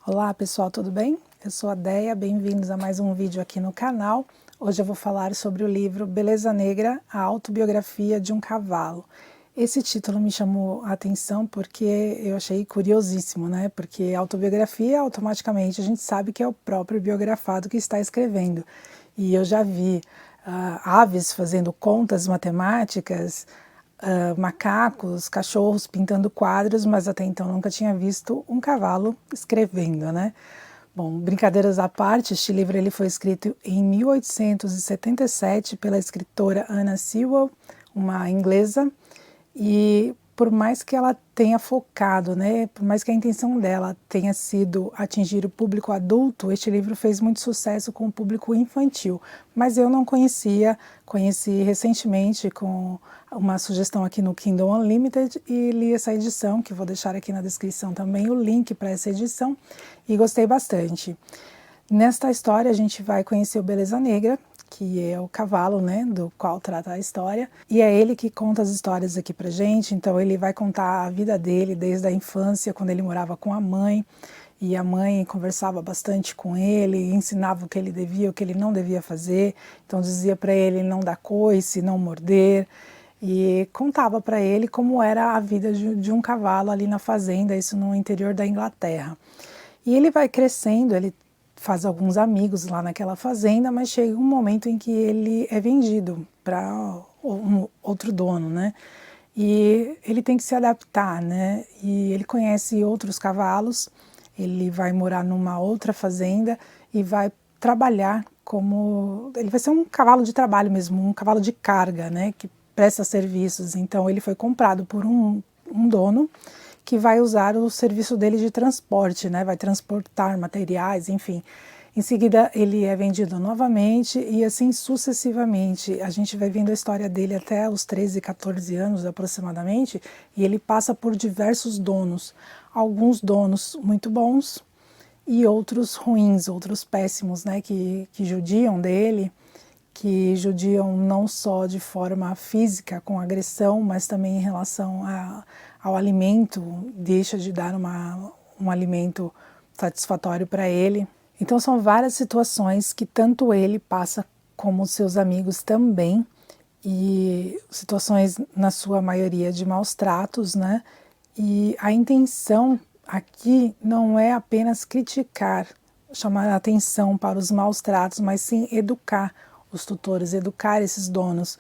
Olá pessoal, tudo bem? Eu sou a Deia, bem-vindos a mais um vídeo aqui no canal. Hoje eu vou falar sobre o livro Beleza Negra, a autobiografia de um cavalo. Esse título me chamou a atenção porque eu achei curiosíssimo, né? Porque autobiografia, automaticamente a gente sabe que é o próprio biografado que está escrevendo. E eu já vi aves fazendo contas matemáticas, macacos, cachorros pintando quadros, mas até então nunca tinha visto um cavalo escrevendo, né? Bom, brincadeiras à parte, este livro ele foi escrito em 1877 pela escritora Anna Sewell, uma inglesa, e por mais que ela tenha focado, né, por mais que a intenção dela tenha sido atingir o público adulto, este livro fez muito sucesso com o público infantil, mas eu não conhecia, conheci recentemente com uma sugestão aqui no Kindle Unlimited e li essa edição, que vou deixar aqui na descrição também o link para essa edição, e gostei bastante. Nesta história a gente vai conhecer o Beleza Negra, que é o cavalo, né, do qual trata a história, e é ele que conta as histórias aqui pra gente. Então ele vai contar a vida dele desde a infância, quando ele morava com a mãe, e a mãe conversava bastante com ele, ensinava o que ele devia, o que ele não devia fazer, então dizia para ele não dar coice, não morder, e contava para ele como era a vida de um cavalo ali na fazenda, isso no interior da Inglaterra. E ele vai crescendo, ele faz alguns amigos lá naquela fazenda, mas chega um momento em que ele é vendido para um outro dono, né? E ele tem que se adaptar, né? E ele conhece outros cavalos, ele vai morar numa outra fazenda e vai trabalhar como... Ele vai ser um cavalo de trabalho mesmo, um cavalo de carga, né? Que presta serviços. Então ele foi comprado por um dono que vai usar o serviço dele de transporte, né? Vai transportar materiais, enfim. Em seguida ele é vendido novamente e assim sucessivamente. A gente vai vendo a história dele até os 13, 14 anos aproximadamente, e ele passa por diversos donos. Alguns donos muito bons e outros ruins, outros péssimos, né? Que judiam dele, que judiam não só de forma física, com agressão, mas também em relação ao alimento, deixa de dar um alimento satisfatório para ele. Então são várias situações que tanto ele passa como seus amigos também, e situações na sua maioria de maus tratos, né? E a intenção aqui não é apenas criticar, chamar a atenção para os maus tratos, mas sim educar os tutores, educar esses donos,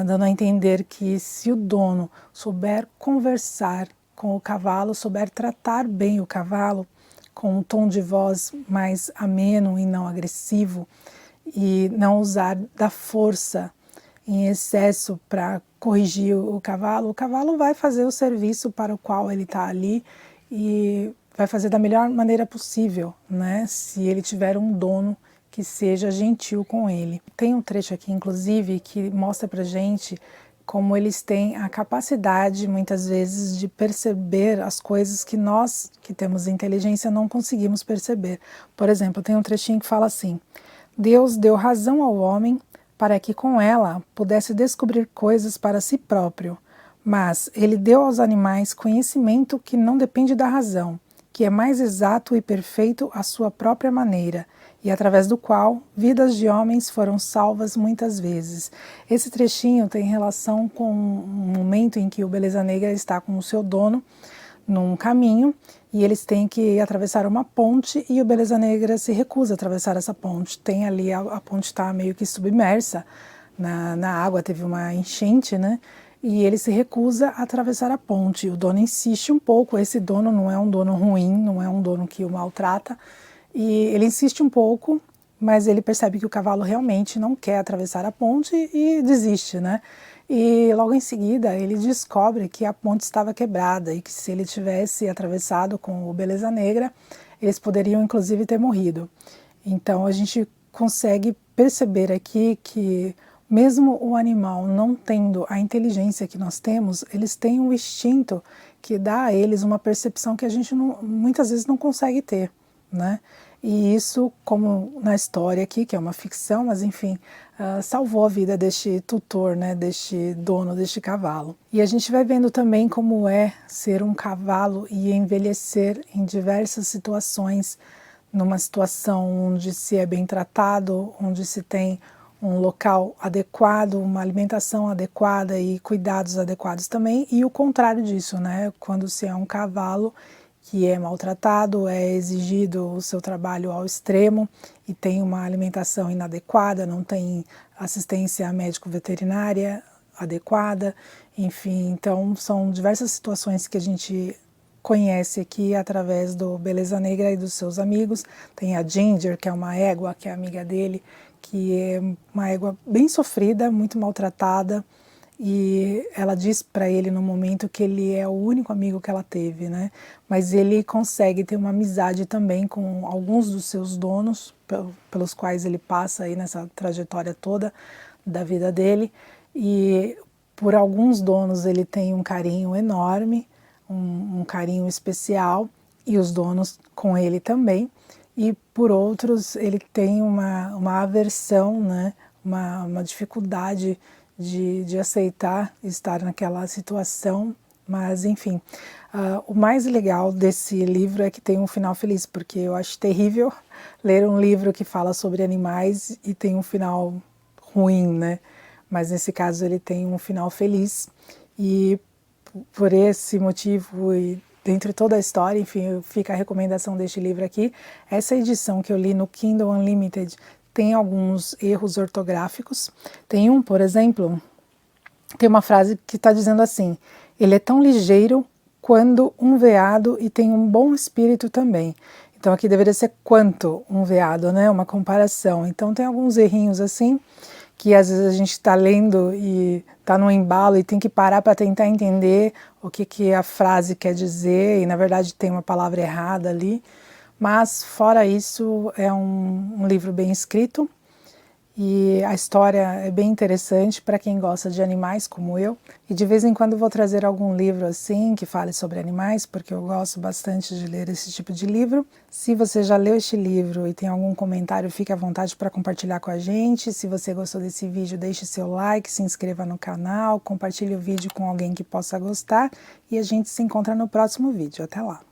dando a entender que se o dono souber conversar com o cavalo, souber tratar bem o cavalo, com um tom de voz mais ameno e não agressivo, e não usar da força em excesso para corrigir o cavalo vai fazer o serviço para o qual ele está ali e vai fazer da melhor maneira possível, né? Se ele tiver um dono que seja gentil com ele. Tem um trecho aqui, inclusive, que mostra pra gente como eles têm a capacidade, muitas vezes, de perceber as coisas que nós, que temos inteligência, não conseguimos perceber. Por exemplo, tem um trechinho que fala assim: Deus deu razão ao homem para que com ela pudesse descobrir coisas para si próprio, mas ele deu aos animais conhecimento que não depende da razão, que é mais exato e perfeito à sua própria maneira, e através do qual vidas de homens foram salvas muitas vezes. Esse trechinho tem relação com um momento em que o Beleza Negra está com o seu dono num caminho e eles têm que atravessar uma ponte e o Beleza Negra se recusa a atravessar essa ponte. Tem ali, a ponte está meio que submersa na água, teve uma enchente, né? E ele se recusa a atravessar a ponte. O dono insiste um pouco, esse dono não é um dono ruim, não é um dono que o maltrata, e ele insiste um pouco, mas ele percebe que o cavalo realmente não quer atravessar a ponte e desiste, né? E logo em seguida ele descobre que a ponte estava quebrada e que se ele tivesse atravessado com o Beleza Negra, eles poderiam inclusive ter morrido. Então a gente consegue perceber aqui que mesmo o animal não tendo a inteligência que nós temos, eles têm um instinto que dá a eles uma percepção que a gente muitas vezes não consegue ter, né? e isso, como na história aqui, que é uma ficção, mas enfim, salvou a vida deste tutor, né, deste dono deste cavalo. E a gente vai vendo também como é ser um cavalo e envelhecer em diversas situações, numa situação onde se é bem tratado, onde se tem um local adequado, uma alimentação adequada e cuidados adequados também, e o contrário disso, né? Quando se é um cavalo que é maltratado, é exigido o seu trabalho ao extremo e tem uma alimentação inadequada, não tem assistência médico-veterinária adequada, enfim, então são diversas situações que a gente conhece aqui através do Beleza Negra e dos seus amigos. Tem a Ginger, que é uma égua, que é amiga dele, que é uma égua bem sofrida, muito maltratada, e ela diz para ele no momento que ele é o único amigo que ela teve, né? Mas ele consegue ter uma amizade também com alguns dos seus donos, pelos quais ele passa aí nessa trajetória toda da vida dele, e por alguns donos ele tem um carinho enorme, um carinho especial, e os donos com ele também, e por outros ele tem uma aversão, né? Uma dificuldade de aceitar estar naquela situação, mas enfim. O mais legal desse livro é que tem um final feliz, porque eu acho terrível ler um livro que fala sobre animais e tem um final ruim, né? Mas nesse caso ele tem um final feliz, e por esse motivo e dentre toda a história, enfim, fica a recomendação deste livro aqui. Essa edição que eu li no Kindle Unlimited tem alguns erros ortográficos. Tem um, por exemplo, tem uma frase que está dizendo assim: ele é tão ligeiro quando um veado e tem um bom espírito também. Então aqui deveria ser quanto um veado, né? Uma comparação. Então tem alguns errinhos assim, que às vezes a gente está lendo e está no embalo e tem que parar para tentar entender o que a frase quer dizer, e na verdade tem uma palavra errada ali. Mas fora isso, é um livro bem escrito, e a história é bem interessante para quem gosta de animais como eu, e de vez em quando vou trazer algum livro assim que fale sobre animais, porque eu gosto bastante de ler esse tipo de livro. Se você já leu este livro e tem algum comentário, fique à vontade para compartilhar com a gente. Se você gostou desse vídeo, deixe seu like, se inscreva no canal, compartilhe o vídeo com alguém que possa gostar, e a gente se encontra no próximo vídeo. Até lá!